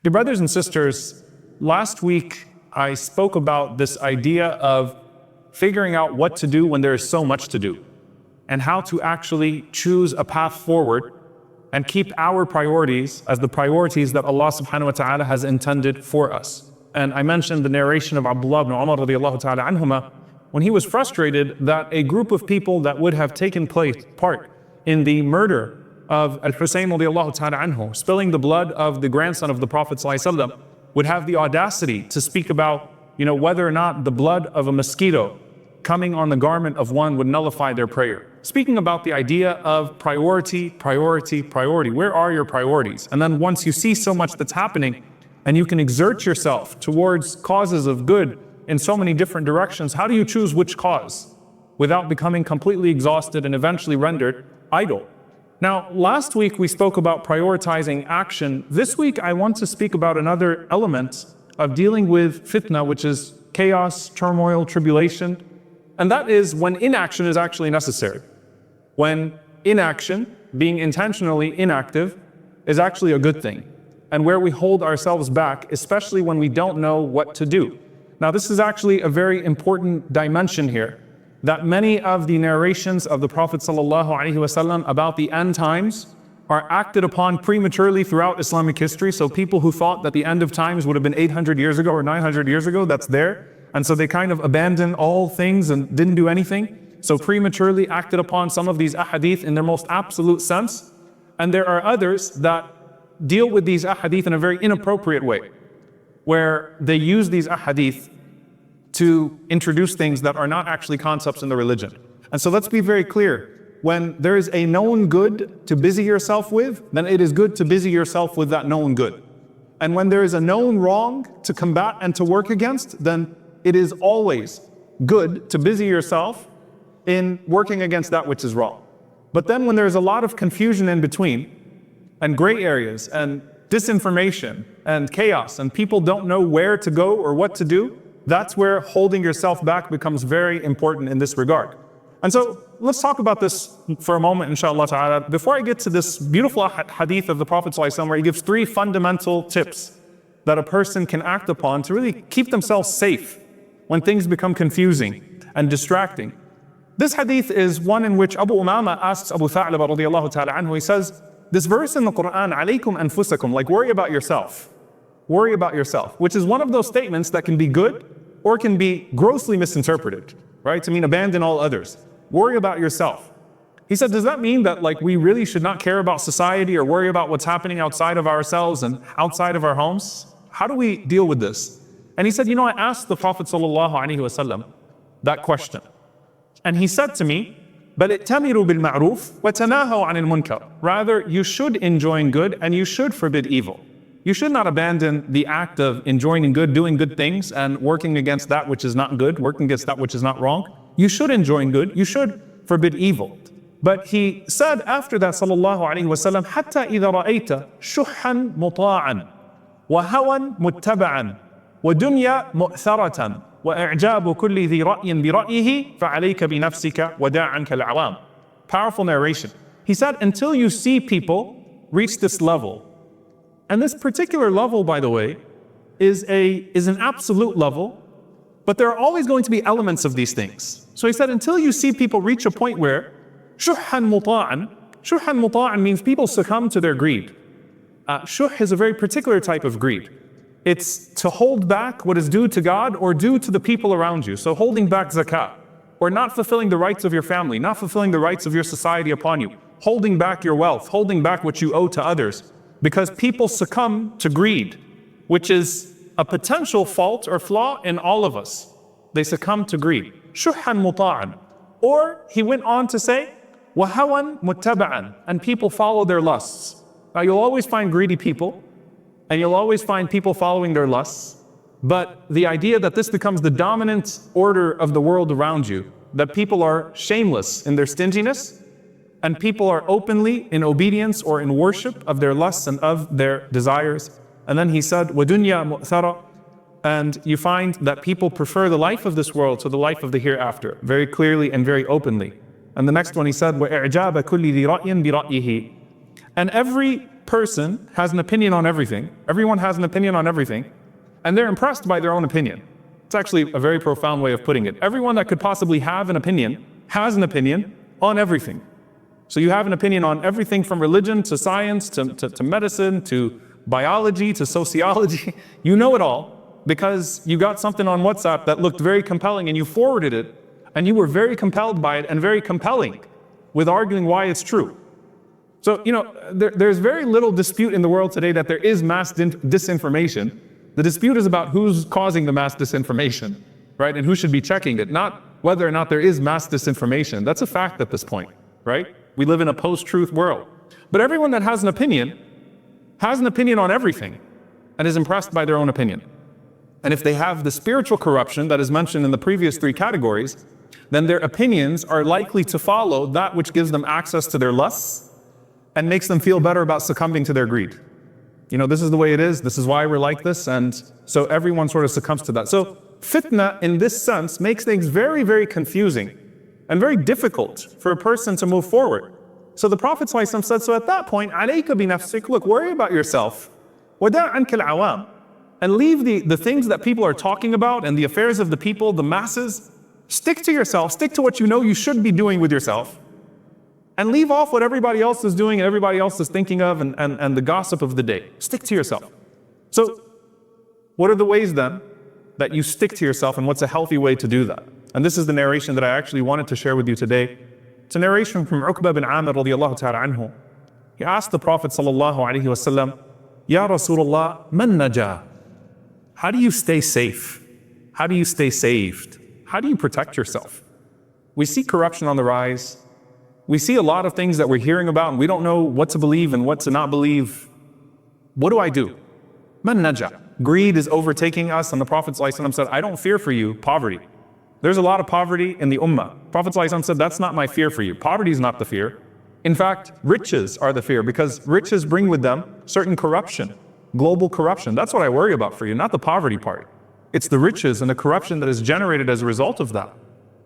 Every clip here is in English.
Dear brothers and sisters, last week I spoke about this idea of figuring out what to do when there is so much to do, and how to actually choose a path forward and keep our priorities as the priorities that Allah subhanahu wa ta'ala has intended for us. And I mentioned the narration of Abdullah ibn Umar radiallahu ta'ala anhuma, when he was frustrated that a group of people that would have taken part in the murder of Al-Hussein radiallahu ta'ala anhu, spilling the blood of the grandson of the Prophet sallallahu alaihi wasallam, would have the audacity to speak about, whether or not the blood of a mosquito coming on the garment of one would nullify their prayer. Speaking about the idea of priority. Where are your priorities? And then once you see so much that's happening and you can exert yourself towards causes of good in so many different directions, how do you choose which cause without becoming completely exhausted and eventually rendered idle? Now, last week we spoke about prioritizing action. This week I want to speak about another element of dealing with fitna, which is chaos, turmoil, tribulation. And that is when inaction is actually necessary. When inaction, being intentionally inactive, is actually a good thing. And where we hold ourselves back, especially when we don't know what to do. Now, this is actually a very important dimension here, that many of the narrations of the Prophet ﷺ about the end times are acted upon prematurely throughout Islamic history. So people who thought that the end of times would have been 800 years ago or 900 years ago, that's there. And so they kind of abandoned all things and didn't do anything. So prematurely acted upon some of these ahadith in their most absolute sense. And there are others that deal with these ahadith in a very inappropriate way, where they use these ahadith to introduce things that are not actually concepts in the religion. And so let's be very clear. When there is a known good to busy yourself with, then it is good to busy yourself with that known good. And when there is a known wrong to combat and to work against, then it is always good to busy yourself in working against that which is wrong. But then when there's a lot of confusion in between, and gray areas, and disinformation, and chaos, and people don't know where to go or what to do, that's where holding yourself back becomes very important in this regard. And so let's talk about this for a moment, inshallah ta'ala. Before I get to this beautiful hadith of the Prophet ﷺ, where he gives 3 fundamental tips that a person can act upon to really keep themselves safe when things become confusing and distracting. This hadith is one in which Abu Umama asks Abu Tha'laba radiallahu ta'ala anhu, he says, this verse in the Qur'an, alaykum anfusakum, like worry about yourself. Worry about yourself, which is one of those statements that can be good or can be grossly misinterpreted, right? To mean abandon all others. Worry about yourself. He said, does that mean that we really should not care about society or worry about what's happening outside of ourselves and outside of our homes? How do we deal with this? And he said, I asked the Prophet ﷺ that question. And he said to me, بَلْ ائْتَمِرُوا بِالْمَعْرُوفِ وَتَنَاهَوْا عَنِ الْمُنْكَرِ. Rather, you should enjoin good and you should forbid evil. You should not abandon the act of enjoining good, doing good things, and working against that which is not good, working against that which is not wrong. You should enjoin good, you should forbid evil. But he said after that, sallallahu alayhi wa sallam, حَتَّى إِذَا رَأَيْتَ شُحًّا مُطَاعًا وَهَوًا مُتَّبَعًا وَدُنْيَا مُؤْثَرَةً وَإِعْجَابُ كُلِّ ذِي رَأْيٍ بِرَأْيِهِ فَعَلَيْكَ بِنَفْسِكَ وَدَعْ عَنْكَ الْعَوَامِ. Powerful narration. He said, until you see people reach this level, and this particular level, by the way, is an absolute level, but there are always going to be elements of these things. So he said, until you see people reach a point where shuhan muta'an means people succumb to their greed. Shuh is a very particular type of greed. It's to hold back what is due to God or due to the people around you. So holding back zakah, or not fulfilling the rights of your family, not fulfilling the rights of your society upon you, holding back your wealth, holding back what you owe to others. Because people succumb to greed, which is a potential fault or flaw in all of us. They succumb to greed. Shuhan muta'an. Or he went on to say, wahawan muttaba'an, and people follow their lusts. Now you'll always find greedy people, and you'll always find people following their lusts. But the idea that this becomes the dominant order of the world around you, that people are shameless in their stinginess, and people are openly in obedience or in worship of their lusts and of their desires. And then he said, وَدُنْيَا مُؤْثَرَةً, and you find that people prefer the life of this world to the life of the hereafter, very clearly and very openly. And the next one he said, وَإِعْجَابَ كُلِّ ذِي رَأْيٍ بِرَأْيِهِ, and every person has an opinion on everything. Everyone has an opinion on everything, and they're impressed by their own opinion. It's actually a very profound way of putting it. Everyone that could possibly have an opinion has an opinion on everything. So you have an opinion on everything from religion to science to medicine to biology to sociology. You know it all because you got something on WhatsApp that looked very compelling and you forwarded it, and you were very compelled by it and very compelling with arguing why it's true. So, there's very little dispute in the world today that there is mass disinformation. The dispute is about who's causing the mass disinformation, right? And who should be checking it, not whether or not there is mass disinformation. That's a fact at this point, right? We live in a post-truth world. But everyone that has an opinion on everything and is impressed by their own opinion. And if they have the spiritual corruption that is mentioned in the previous 3 categories, then their opinions are likely to follow that which gives them access to their lusts and makes them feel better about succumbing to their greed. This is the way it is, this is why we're like this, and so everyone sort of succumbs to that. So fitna in this sense makes things very, very confusing and very difficult for a person to move forward. So the Prophet ﷺ said, so at that point, عَلَيْكَ بِنَفْسِكَ, look, worry about yourself. وَدَعْ عَنْكَ الْعَوَامِ, and leave the things that people are talking about and the affairs of the people, the masses. Stick to yourself, stick to what you know you should be doing with yourself, and leave off what everybody else is doing and everybody else is thinking of and the gossip of the day. Stick to yourself. So what are the ways then that you stick to yourself, and what's a healthy way to do that? And this is the narration that I actually wanted to share with you today. It's a narration from Uqba bin Amir radiallahu ta'ala anhu. He asked the Prophet sallallahu alaihi wasallam, Ya Rasulullah, man najah? How do you stay safe? How do you stay saved? How do you protect yourself? We see corruption on the rise. We see a lot of things that we're hearing about and we don't know what to believe and what to not believe. What do I do? Man najah. Greed is overtaking us, and the Prophet ﷺ said, I don't fear for you poverty. There's a lot of poverty in the ummah. Prophet ﷺ said, that's not my fear for you. Poverty is not the fear. In fact, riches are the fear, because riches bring with them certain corruption, global corruption. That's what I worry about for you, not the poverty part. It's the riches and the corruption that is generated as a result of that.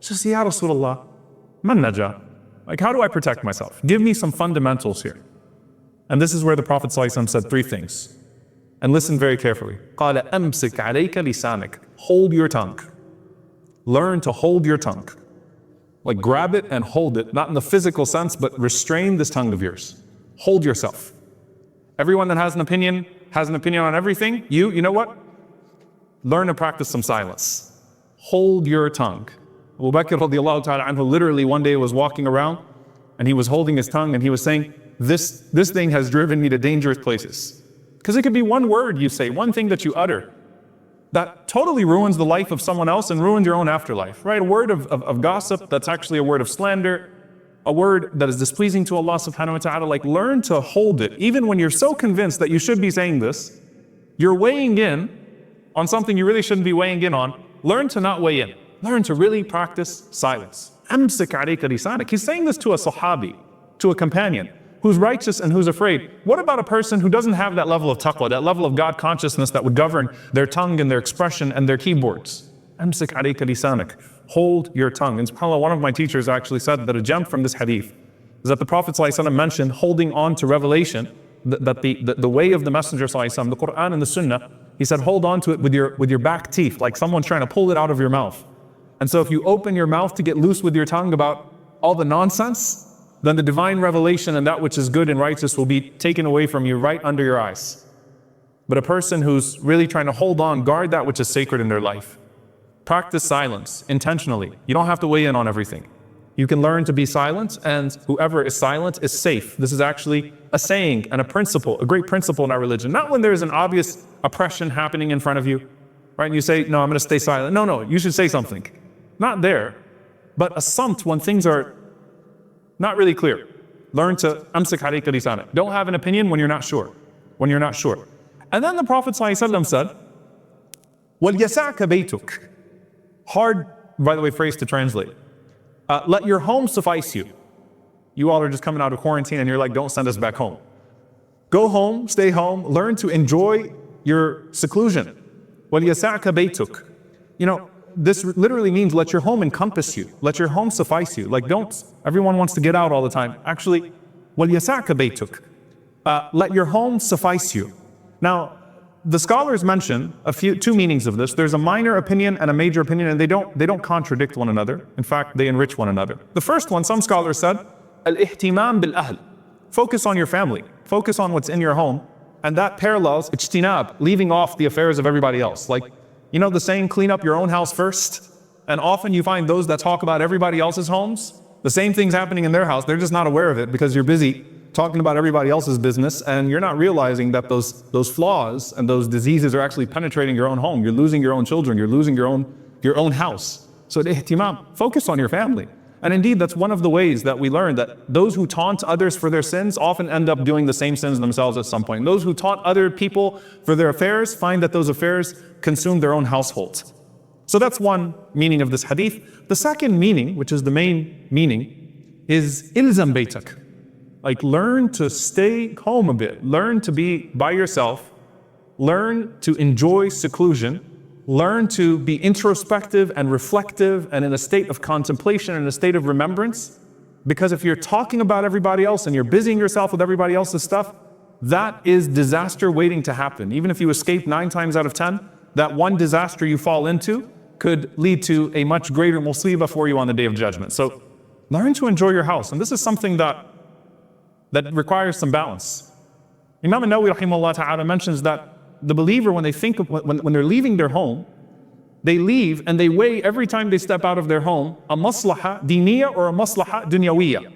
So, Ya Rasulullah, man najah? Like, how do I protect myself? Give me some fundamentals here. And this is where the Prophet ﷺ said 3 things. And listen very carefully. قَالَ أَمْسِكْ عَلَيْكَ لِسَانِكَ. Hold your tongue. Learn to hold your tongue. Like, grab it and hold it, not in the physical sense, but restrain this tongue of yours. Hold yourself. Everyone that has an opinion on everything. You know what? Learn to practice some silence. Hold your tongue. Abu Bakr radiallahu ta'ala anhu literally one day was walking around and he was holding his tongue and he was saying, this thing has driven me to dangerous places. Because it could be one word you say, one thing that you utter, that totally ruins the life of someone else and ruins your own afterlife, right? A word of gossip that's actually a word of slander, a word that is displeasing to Allah subhanahu wa ta'ala. Like, learn to hold it. Even when you're so convinced that you should be saying this, you're weighing in on something you really shouldn't be weighing in on. Learn to not weigh in. Learn to really practice silence. Amsik alayka lisanak. He's saying this to a sahabi, to a companion who's righteous and who's afraid. What about a person who doesn't have that level of taqwa, that level of God consciousness that would govern their tongue and their expression and their keyboards? Amsik alayka lisanak. Hold your tongue. And subhanAllah, one of my teachers actually said that a gem from this hadith is that the Prophet ﷺ mentioned holding on to revelation, that the way of the Messenger ﷺ, the Qur'an and the Sunnah, he said hold on to it with your back teeth, like someone's trying to pull it out of your mouth. And so if you open your mouth to get loose with your tongue about all the nonsense, then the divine revelation and that which is good and righteous will be taken away from you right under your eyes. But a person who's really trying to hold on, guard that which is sacred in their life. Practice silence intentionally. You don't have to weigh in on everything. You can learn to be silent, and whoever is silent is safe. This is actually a saying and a principle, a great principle in our religion. Not when there's an obvious oppression happening in front of you, right? And you say, no, I'm going to stay silent. No, you should say something. Not there, but a samt when things are not really clear. Learn to amsik alayka lisanak. Don't have an opinion when you're not sure. And then the Prophet ﷺ said, وَلْيَسَعْكَ بَيْتُكَ. Hard, by the way, phrase to translate. Let your home suffice you. You all are just coming out of quarantine and you're like, don't send us back home. Go home, stay home, learn to enjoy your seclusion. وَلْيَسَعْكَ بَيْتُكَ. This literally means let your home encompass you. Let your home suffice you. Like, don't, everyone wants to get out all the time. Actually, وَلْيَسَعْكَ بَيْتُكَ. let your home suffice you. Now, the scholars mention two meanings of this. There's a minor opinion and a major opinion, and they don't contradict one another. In fact, they enrich one another. The first one, some scholars said, al-ihtimam bil-ahl. Focus on your family. Focus on what's in your home. And that parallels ijtinab, leaving off the affairs of everybody else. Like, you know the saying, clean up your own house first? And often you find those that talk about everybody else's homes, the same thing's happening in their house. They're just not aware of it because you're busy talking about everybody else's business, and you're not realizing that those flaws and those diseases are actually penetrating your own home. You're losing your own children. You're losing your own house. So ihtimam, focus on your family. And indeed, that's one of the ways that we learn that those who taunt others for their sins often end up doing the same sins themselves at some point. Those who taunt other people for their affairs find that those affairs consume their own household. So that's one meaning of this hadith. The second meaning, which is the main meaning, is ilzam baytak. Like, learn to stay home a bit, learn to be by yourself, learn to enjoy seclusion, learn to be introspective and reflective and in a state of contemplation and a state of remembrance. Because if you're talking about everybody else and you're busying yourself with everybody else's stuff, that is disaster waiting to happen. Even if you escape 9 times out of 10, that one disaster you fall into could lead to a much greater musibah for you on the Day of Judgment. So learn to enjoy your house. And this is something that requires some balance. Imam an-Nawawi rahimahullah ta'ala mentions that the believer, when they think of, when they're leaving their home, they leave and they weigh every time they step out of their home a maslaha diniya or a maslaha dunyawiyya.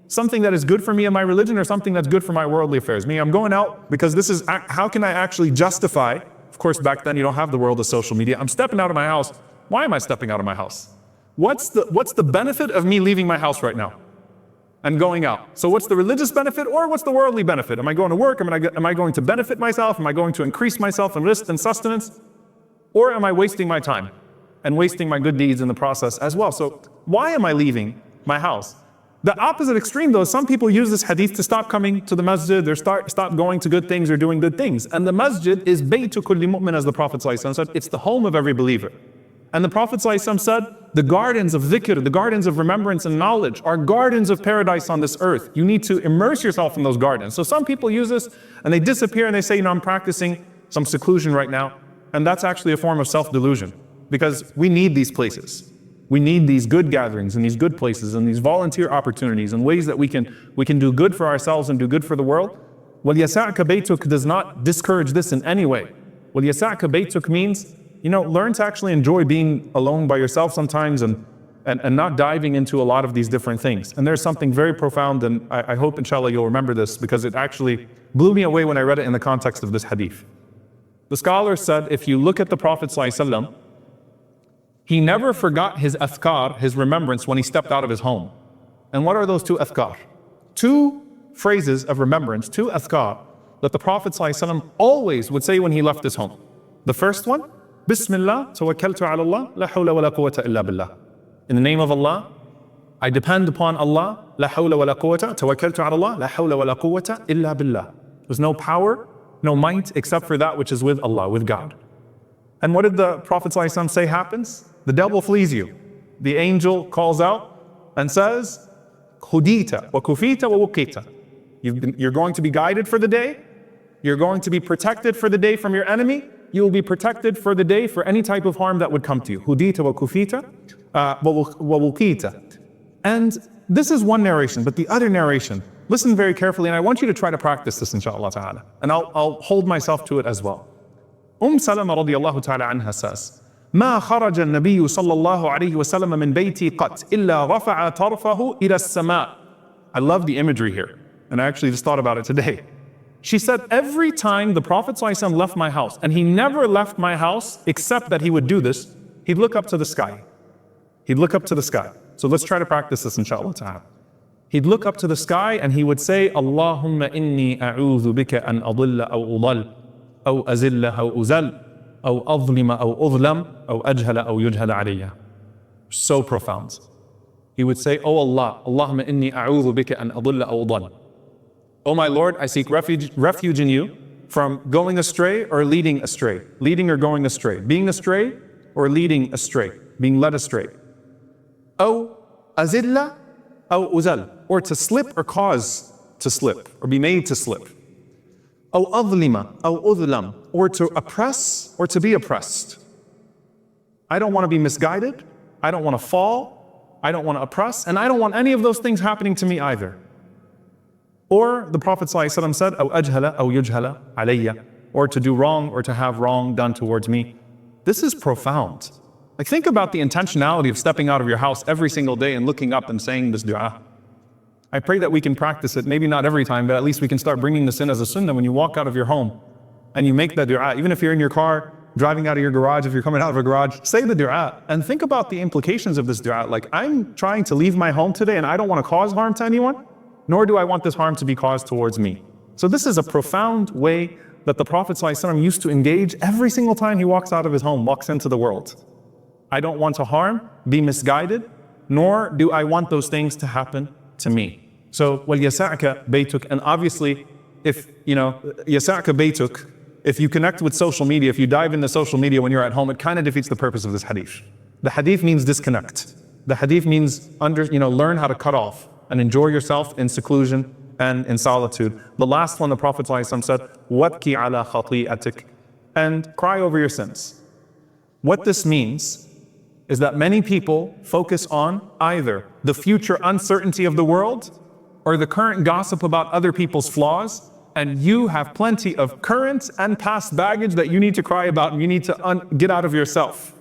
Something that is good for me and my religion, or something that's good for my worldly affairs. Meaning, I'm going out because this is, how can I actually justify? Of course, back then you don't have the world of social media. I'm stepping out of my house. Why am I stepping out of my house? What's the benefit of me leaving my house right now and going out? So what's the religious benefit, or what's the worldly benefit? Am I going to work? Am I going to benefit myself? Am I going to increase myself in risk and sustenance? Or am I wasting my time and wasting my good deeds in the process as well? So why am I leaving my house? The opposite extreme though, some people use this hadith to stop coming to the masjid, or stop going to good things or doing good things. And the masjid is baytu kulli mu'min, as the Prophet ﷺ said. It's the home of every believer. And the Prophet ﷺ said, the gardens of dhikr, the gardens of remembrance and knowledge are gardens of paradise on this earth. You need to immerse yourself in those gardens. So some people use this and they disappear and they say, I'm practicing some seclusion right now. And that's actually a form of self-delusion, because we need these places. We need these good gatherings and these good places and these volunteer opportunities and ways that we can do good for ourselves and do good for the world. وَلْيَسَعْكَ بَيْتُكَ does not discourage this in any way. وَلْيَسَعْكَ بَيْتُكَ means, learn to actually enjoy being alone by yourself sometimes and not diving into a lot of these different things. And there's something very profound, and I hope inshallah you'll remember this, because it actually blew me away when I read it in the context of this hadith. The scholar said, if you look at the Prophet ﷺ, he never forgot his athkar, his remembrance, when he stepped out of his home. And what are those two athkar? Two phrases of remembrance, two athkar, that the Prophet ﷺ always would say when he left his home. The first one, Bismillah, tawakkaltu ala Allah, la hawla wa la quwwata illa billah. In the name of Allah, I depend upon Allah, la hawla wa la quwwata, tawakkaltu ala Allah, la hawla wa la quwwata illa billah. There's no power, no might except for that which is with Allah, with God. And what did the Prophet ﷺ say happens? The devil flees you. The angel calls out and says, Khudita wa kufita wa wukita. You're going to be guided for the day. You're going to be protected for the day from your enemy. You will be protected for the day for any type of harm that would come to you. Khudita wa kufita wa wukita. And this is one narration, but the other narration, listen very carefully, and I want you to try to practice this inshallah ta'ala. And I'll hold myself to it as well. Salama radiyallahu ta'ala anha says, ما خرج النبي صلى الله عليه وسلم من بيتي قط إلا رفع طرفه إلى السماء. I love the imagery here, and I actually just thought about it today. She said, every time the Prophet ﷺ left my house, and he never left my house except that he would do this, he'd look up to the sky. He'd look up to the sky. So let's try to practice this inshallah ta'ala. He'd look up to the sky and he would say, Allahumma inni a'udhu bika an adilla aw udal, aw azilla aw uzal, aw adlima aw udlam, aw ajhala aw yujhala alayya. So profound. He would say, Oh Allah, Allahumma inni a'udhu bika an adilla aw udal. Oh my Lord, I seek refuge in you from going astray or leading astray. Leading or going astray. Being astray or leading astray. Being led astray. Aw azilla aw uzal. Or to slip or cause to slip, or be made to slip. أو أظلم أو أظلم, or to oppress, or to be oppressed. I don't want to be misguided, I don't want to fall, I don't want to oppress, and I don't want any of those things happening to me either. Or the Prophet ﷺ said, أو أجهل أو يجهل علي, or to do wrong or to have wrong done towards me. This is profound. Like, think about the intentionality of stepping out of your house every single day and looking up and saying this dua. I pray that we can practice it, maybe not every time, but at least we can start bringing this in as a sunnah when you walk out of your home and you make that dua. Even if you're in your car, driving out of your garage, if you're coming out of a garage, say the dua and think about the implications of this dua. Like, I'm trying to leave my home today and I don't want to cause harm to anyone, nor do I want this harm to be caused towards me. So this is a profound way that the Prophet ﷺ used to engage every single time he walks out of his home, walks into the world. I don't want to harm, be misguided, nor do I want those things to happen to me. So, وَلْيَسَعْكَ بَيْتُكَ, and obviously, if, يَسَعْكَ بَيْتُكَ, if you connect with social media, if you dive into social media when you're at home, it kind of defeats the purpose of this hadith. The hadith means disconnect. The hadith means learn how to cut off and enjoy yourself in seclusion and in solitude. The last one, the Prophet ﷺ said, وَابْكِ عَلَى خَطِيئَتِكَ, and cry over your sins. What this means is that many people focus on either the future uncertainty of the world or the current gossip about other people's flaws, and you have plenty of current and past baggage that you need to cry about and you need to get out of yourself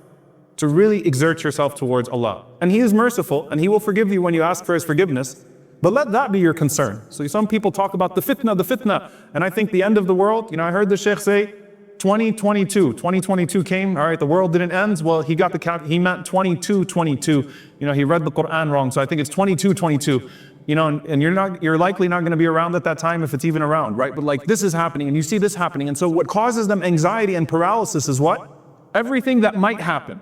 to really exert yourself towards Allah. And He is merciful and He will forgive you when you ask for His forgiveness, but let that be your concern. So some people talk about the fitna, and I think the end of the world, I heard the Shaykh say, 2022 came, all right, the world didn't end. Well, he meant 22. He read the Qur'an wrong, so I think it's 22. And you're likely not going to be around at that time if it's even around, right? But like, this is happening and you see this happening. And so what causes them anxiety and paralysis is what? Everything that might happen.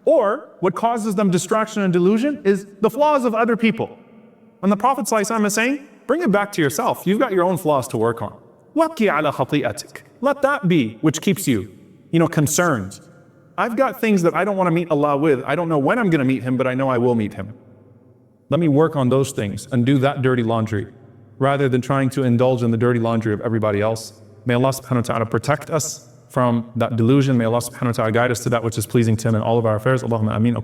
Or what causes them distraction and delusion is the flaws of other people. And the Prophet ﷺ is saying, bring it back to yourself. You've got your own flaws to work on. وَابْكِ عَلَى خَطِيئَتِكَ. Let that be which keeps you, concerned. I've got things that I don't want to meet Allah with. I don't know when I'm going to meet Him, but I know I will meet Him. Let me work on those things and do that dirty laundry rather than trying to indulge in the dirty laundry of everybody else. May Allah subhanahu wa ta'ala protect us from that delusion. May Allah subhanahu wa ta'ala guide us to that which is pleasing to Him in all of our affairs. Allahumma ameen.